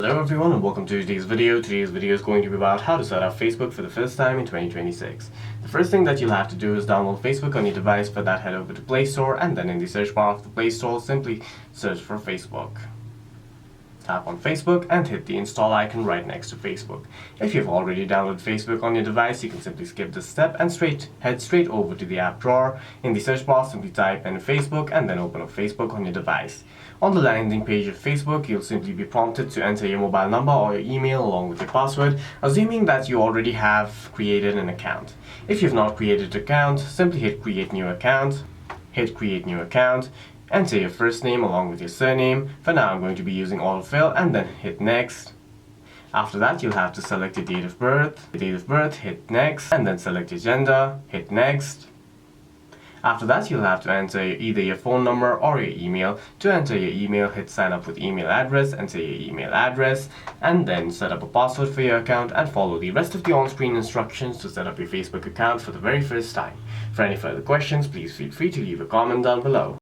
Hello everyone and welcome to today's video. Today's video is going to be about how to set up Facebook for the first time in 2026. The first thing that you'll have to do is download Facebook on your device. For that, head over to Play Store and then in the search bar of the Play Store, simply search for Facebook. Tap on Facebook and hit the install icon right next to Facebook. If you've already downloaded Facebook on your device, you can simply skip this step and head straight over to the app drawer. In the search bar, simply type in Facebook and then open up Facebook on your device. On the landing page of Facebook, you'll simply be prompted to enter your mobile number or your email along with your password, assuming that you already have created an account. If you've not created an account, simply hit Create New Account, enter your first name along with your surname. For now, I'm going to be using autofill and then hit Next. After that, you'll have to select your date of birth, hit Next, and then select your gender, hit Next. After that, you'll have to enter either your phone number or your email. To enter your email, hit sign up with email address, enter your email address, and then set up a password for your account and follow the rest of the on-screen instructions to set up your Facebook account for the very first time. For any further questions, please feel free to leave a comment down below.